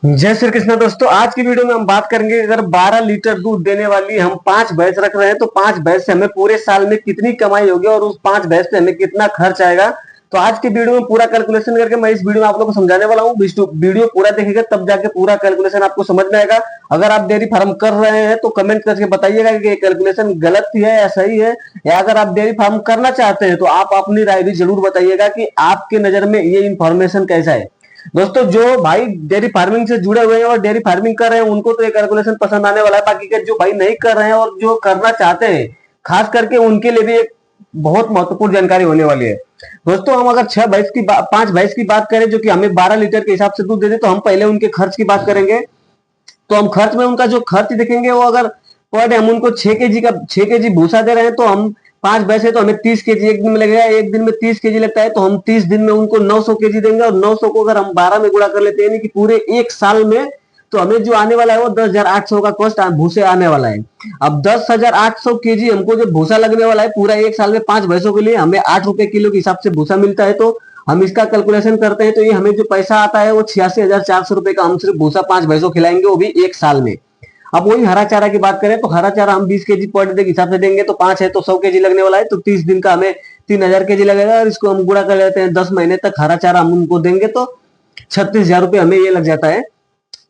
जय श्री कृष्ण दोस्तों। आज की वीडियो में हम बात करेंगे, अगर 12 लीटर दूध देने वाली हम 5 भैंस रख रहे हैं तो 5 भैंस से हमें पूरे साल में कितनी कमाई होगी और उस 5 भैंस से हमें कितना खर्च आएगा। तो आज की वीडियो में पूरा कैलकुलेशन करके मैं इस वीडियो में आप लोगों को समझाने वाला हूँ। वीडियो पूरा देखिएगा तब जाके पूरा कैलकुलेशन आपको समझ में आएगा। अगर आप डेयरी फार्म कर रहे हैं तो कमेंट करके बताइएगा कि कैलकुलेशन गलत है या सही है, या अगर आप डेयरी फार्म करना चाहते हैं तो आप अपनी राय भी जरूर बताइएगा कि आपके नजर में ये इन्फॉर्मेशन कैसा है। दोस्तों, जो भाई डेयरी फार्मिंग से जुड़े हुए हैं और डेयरी फार्मिंग कर रहे हैं उनको तो ये कैलकुलेशन पसंद आने वाला है। बाकी के जो भाई नहीं कर रहे हैं और जो करना चाहते हैं, खास करके उनके लिए भी एक बहुत महत्वपूर्ण जानकारी होने वाली है। दोस्तों, हम अगर 5 भैंस की बात करें जो कि हमें 12 लीटर के हिसाब से दूध देते, तो हम पहले उनके खर्च की बात करेंगे। तो हम खर्च में उनका जो खर्च देखेंगे, वो अगर पर डे हम उनको 6 केजी भूसा दे रहे हैं, तो हम 5 भैंस है तो हमें 30 केजी एक दिन में लगेगा। एक दिन में 30 केजी लगता है तो हम 30 दिन में उनको 900 केजी देंगे, और 900 को अगर हम 12 में गुणा कर लेते हैं, यानी कि पूरे एक साल में, तो हमें जो आने वाला है वो 10,800 का कॉस्ट भूसे आने वाला है। अब 10,800 केजी हमको जो भूसा लगने वाला है पूरा एक साल में 5 भैंसों के लिए, हमें 8 रुपए किलो के हिसाब से भूसा मिलता है। तो हम इसका कैलकुलेशन करते हैं तो ये हमें जो पैसा आता है वो 86,400 रुपए का हम सिर्फ भूसा 5 भैंसों खिलाएंगे, वो भी एक साल में। अब वही हरा चारा की बात करें तो हरा चारा हम 20 केजी पर डे के हिसाब से देंगे, तो 5 है तो 100 केजी लगने वाला है, तो 30 दिन का हमें 3,000 केजी लगेगा। और इसको हम गुणा कर लेते हैं 10 महीने तक हरा चारा हम उनको देंगे तो 36,000 रुपए हमें ये लग जाता है।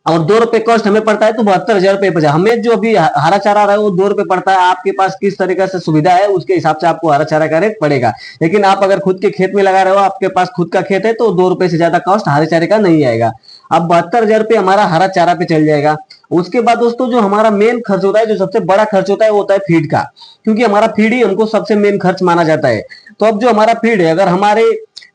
और 2 रुपए कॉस्ट हमें पड़ता है, तो 72,000 रुपए बचा। हमें जो अभी हरा चारा आ रहा है वो 2 रुपए पड़ता है। आपके पास किस तरीके से सुविधा है उसके हिसाब से आपको हरा चारा का रेट पड़ेगा। लेकिन आप अगर खुद के खेत में लगा रहे हो, आपके पास खुद का खेत है, तो 2 रुपए से ज्यादा कॉस्ट हरे चारे का नहीं आएगा। अब 72,000 रुपये हमारा हरा चारा पे चल जाएगा। उसके बाद दोस्तों, जो हमारा मेन खर्च होता है, जो सबसे बड़ा खर्च होता है, वो होता है फीड का, क्योंकि हमारा फीड ही हमको सबसे मेन खर्च माना जाता है। तो अब जो हमारा फीड है, अगर हमारे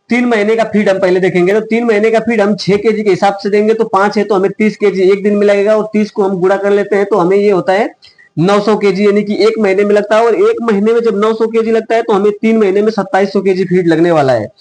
3 महीने का फीड हम पहले देखेंगे, तो 3 महीने का फीड हम 6 केजी के हिसाब से देंगे, तो 5 है तो हमें 30 केजी एक दिन में लगेगा, और 30 को हम गुणा कर लेते हैं तो हमें ये होता है 900 केजी, यानी कि एक महीने में लगता है। और एक महीने में जब 900 केजी लगता है तो हमें 3 महीने में 2700 केजी फीड लगने वाला है।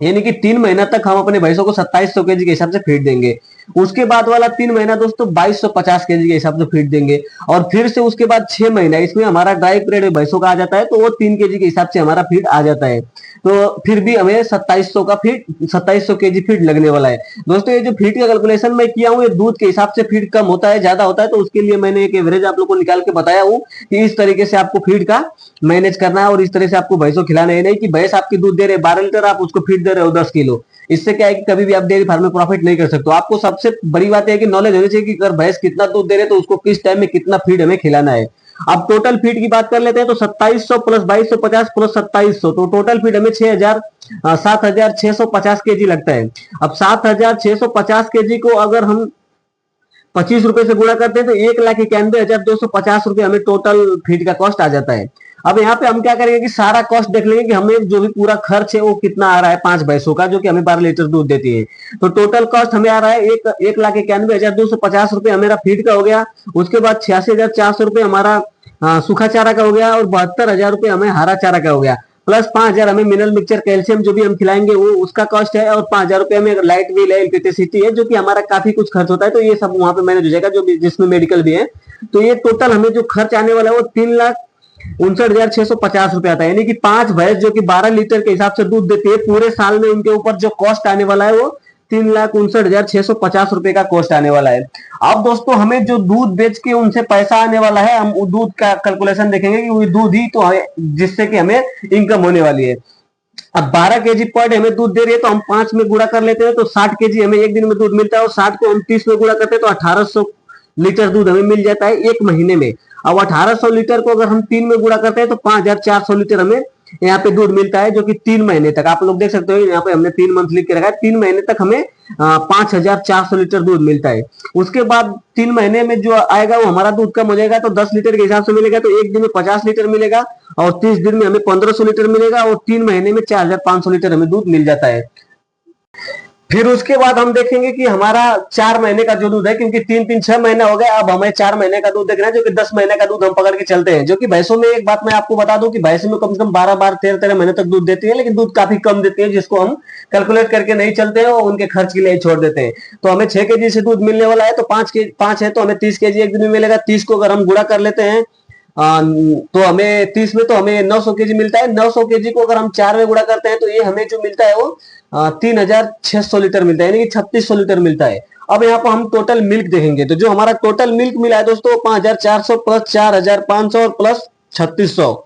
यानी कि 3 महीना तक हम अपने भैंसों को 2700 केजी के हिसाब से फीड देंगे। उसके बाद वाला 3 महीना दोस्तों 2250 केजी के हिसाब से फीड देंगे। और फिर से उसके बाद 6 महीना इसमें हमारा ड्राई पीरियड भैंसों का आ जाता है, तो वो 3 केजी के हिसाब से हमारा फीड आ जाता है। तो फिर भी हमें 2700 केजी फीड लगने वाला है। दोस्तों, ये जो फीड का कैलकुलेशन मैं किया हूँ, ये दूध के हिसाब से फीड कम होता है ज्यादा होता है, तो उसके लिए मैंने एक एवरेज आप लोग को निकाल के बताया हूँ कि इस तरीके से आपको फीड का मैनेज करना है और इस तरह से आपको भैंसों खिलाना है। नहीं कि भैंस आपकी दूध दे रहे 12 लीटर, आप उसको फीड दे रहे हो 10 किलो। इससे क्या है कि कभी भी आप डेयरी फार्म में प्रॉफिट नहीं कर सकते। आपको सबसे बड़ी बात है कि नॉलेज होनी चाहिए कि अगर भैंस कितना दूध दे रहे तो उसको किस टाइम में कितना फीड हमें खिलाना है। अब टोटल फीड की बात कर लेते हैं, तो 2700 प्लस 2250 प्लस 2700, तो टोटल फीड हमें 7,650 केजी लगता है। अब 7,650 केजी को अगर हम 25 रुपए से गुणा करते हैं तो 1,91,250 रुपए हमें टोटल फीड का कॉस्ट आ जाता है। अब यहाँ पे हम क्या करेंगे कि सारा कॉस्ट देख लेंगे कि हमें जो भी पूरा खर्च है वो कितना आ रहा है 5 भैंसों का, जो कि हमें 12 लीटर दूध देती है। तो टोटल कॉस्ट हमें आ रहा है 1,91,250 रुपए हमारा फीड का हो गया। उसके बाद 86,400 रुपए हमारा सूखा चारा का हो गया, और 72,000 रुपए हमें हरा चारा का हो गया। प्लस 5,000 हमें मिनरल मिक्सचर कैल्शियम जो भी हम खिलाएंगे वो उसका कॉस्ट है, और 5,000 रुपए हमें लाइट बिल है, इलेक्ट्रिसिटी है, जो कि हमारा काफी कुछ खर्च होता है। तो ये सब वहां पे मैनेज हो जाएगा, जो भी जिसमें मेडिकल भी है। तो ये टोटल हमें जो खर्च आने वाला है वो 3,59,650 रुपए आता है। यानी कि 5 भैंस जो कि 12 लीटर के हिसाब से दूध देती है, पूरे साल में उनके ऊपर जो कॉस्ट आने वाला है वो 3,59,650 रुपए का कॉस्ट आने वाला है। अब दोस्तों, हमें जो दूध बेच के उनसे पैसा आने वाला है, हम दूध का कैलकुलेशन देखेंगे कि वो दूध ही तो है जिससे कि हमें इनकम होने वाली है। अब 12 केजी पर डे हमें दूध दे रही है, तो हम 5 में गुणा कर लेते हैं तो 60 केजी हमें एक दिन में दूध मिलता है, और 60 को हम 30 में गुणा करते हैं तो 1800 लीटर दूध हमें मिल जाता है एक महीने में। अब 1800 लीटर को अगर हम 3 में गुणा करते हैं तो 5,400 लीटर हमें यहाँ पे दूध मिलता है, जो कि 3 महीने तक, आप लोग देख सकते हो यहाँ पे हमने 3 मंथ लिख के रखा है, 3 महीने तक हमें 5,400 लीटर दूध मिलता है। उसके बाद 3 महीने में जो आएगा वो हमारा दूध कम हो जाएगा, तो 10 लीटर के हिसाब से मिलेगा, तो एक दिन में 50 लीटर मिलेगा, और 30 दिन में हमें 1500 लीटर मिलेगा, और 3 महीने में 4,500 लीटर हमें दूध मिल जाता है। फिर उसके बाद हम देखेंगे कि हमारा 4 महीने का जो दूध है, क्योंकि 3 6 महीना हो गया, अब हमें 4 महीने का दूध देखना है, जो कि 10 महीने का दूध हम पकड़ के चलते हैं। जो कि भैंसों में एक बात मैं आपको बता दूं कि भैंसों में कम से कम 12 13 महीने तक दूध देती है, लेकिन दूध काफी कम देती है, जिसको हम कैलकुलेट करके नहीं चलते हैं और उनके खर्च के लिए छोड़ देते हैं। तो हमें 6 केजी से दूध मिलने वाला है, तो 5 है तो हमें 30 केजी एक दिन में मिलेगा। 30 को अगर हम गुणा कर लेते हैं तो हमें 30 में तो हमें 900 केजी मिलता है। 900 केजी को अगर हम 4 में गुणा करते हैं तो ये हमें जो मिलता है वो 3,600 लीटर मिलता है, यानी कि 3,600 लीटर मिलता है। अब यहाँ पर हम टोटल मिल्क देखेंगे, तो जो हमारा टोटल मिल्क मिला है दोस्तों 5400 प्लस 4500 और प्लस 3600,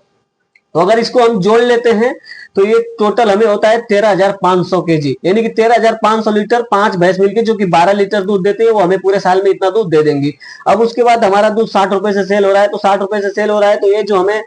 तो अगर इसको हम जोड़ लेते हैं तो ये टोटल हमें होता है 13,500 केजी, यानी कि 13,500 लीटर 5 भैंस मिलके जो कि 12 लीटर दूध देते हैं, वो हमें पूरे साल में इतना दूध दे देंगी। अब उसके बाद हमारा दूध 60 रुपए से सेल हो रहा है, तो 60 रुपए से सेल हो रहा है, तो ये जो हमें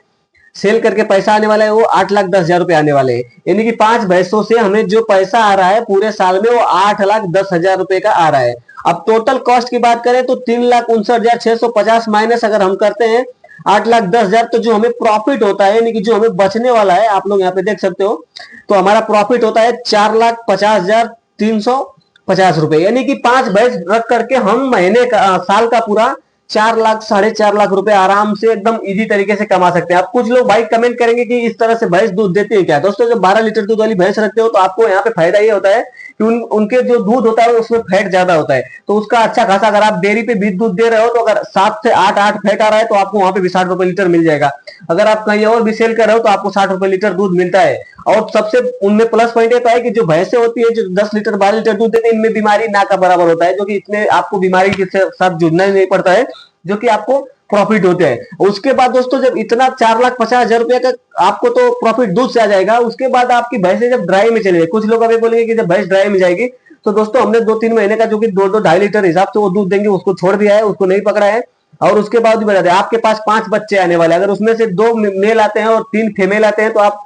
सेल करके पैसा आने वाला है वो 8,10,000 रुपए आने वाले हैं, यानी कि 5 भैंसों से हमें जो पैसा आ रहा है पूरे साल में वो 8,10,000 रुपए का आ रहा है। अब टोटल कॉस्ट की बात करें तो 3,59,650 माइनस अगर हम करते हैं 8,10,000, तो जो हमें प्रॉफिट होता है यानी कि जो हमें बचने वाला है, आप लोग यहाँ पे देख सकते हो, तो हमारा प्रॉफिट होता है 4,50,350 रुपए, यानी कि 5 भैंस रख करके हम महीने का साल का पूरा 4 लाख 4.5 लाख रुपए आराम से एकदम इजी तरीके से कमा सकते हैं। अब कुछ लोग भाई कमेंट करेंगे कि इस तरह से भैंस दूध देती है क्या? दोस्तों जब 12 लीटर दूध वाली भैंस रखते हो तो आपको यहाँ पे फायदा ये होता है कि उनके जो दूध होता है उसमें फैट ज्यादा होता है, तो उसका अच्छा खासा, अगर आप डेयरी पे 20 दूध दे रहे हो तो अगर 7 से 8 फैट आ रहा है तो आपको वहां पे भी 60 रुपए लीटर मिल जाएगा। अगर आप कहीं और भी सेल कर रहे हो तो आपको 60 रुपए लीटर दूध मिलता है। और सबसे उनमें प्लस पॉइंट ये है कि जो भैंसे होती है जो 10 लीटर 12 लीटर दूध देते हैं, इनमें बीमारी ना का बराबर होता है, जो कि इसमें आपको बीमारी के साथ जूझना ही नहीं पड़ता है, जो कि आपको प्रॉफिट होते हैं। उसके बाद दोस्तों जब इतना 4,50,000 रुपए का आपको तो प्रॉफिट दूध से आ जाएगा, उसके बाद आपकी भैंसे जब ड्राई में चले जाएगी, कुछ लोग अभी बोलेंगे कि जब भैंस ड्राई में जाएगी तो दोस्तों हमने 2-3 महीने का जो कि 2-2 लीटर हिसाब से वो दूध देंगे उसको छोड़ दिया है, उसको नहीं पकड़ा है। और उसके बाद भी बता दें आपके पास 5 बच्चे आने वाले, अगर उसमें से 2 मेल आते हैं और 3 फीमेल आते हैं तो आप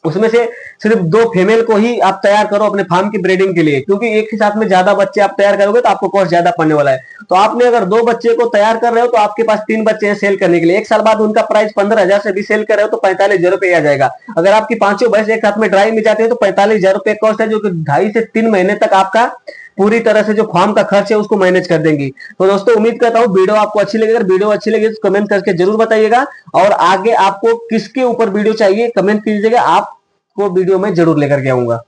उसमें से सिर्फ 2 फीमेल को ही आप तैयार करो अपने फार्म की ब्रीडिंग के लिए, क्योंकि एक ही साथ में ज्यादा बच्चे आप तैयार करोगे तो आपको कॉस्ट ज्यादा पड़ने वाला है। तो आपने अगर 2 बच्चे को तैयार कर रहे हो तो आपके पास 3 बच्चे हैं सेल करने के लिए, 1 साल बाद उनका प्राइस 15,000 से भी सेल कर रहे हो तो 45,000 रुपए आ जाएगा। अगर आपकी 5 भैंस एक साथ में ड्राई में जाते हैं तो 45,000 रुपए कॉस्ट है, जो कि 2.5 से 3 महीने तक आपका पूरी तरह से जो फार्म का खर्च है उसको मैनेज कर देंगी। तो दोस्तों उम्मीद करता हूँ वीडियो आपको अच्छी लगी, अगर वीडियो अच्छी लगी तो कमेंट करके जरूर बताइएगा, और आगे आपको किसके ऊपर वीडियो चाहिए कमेंट कीजिएगा, आप को वीडियो में जरूर लेकर के आऊंगा।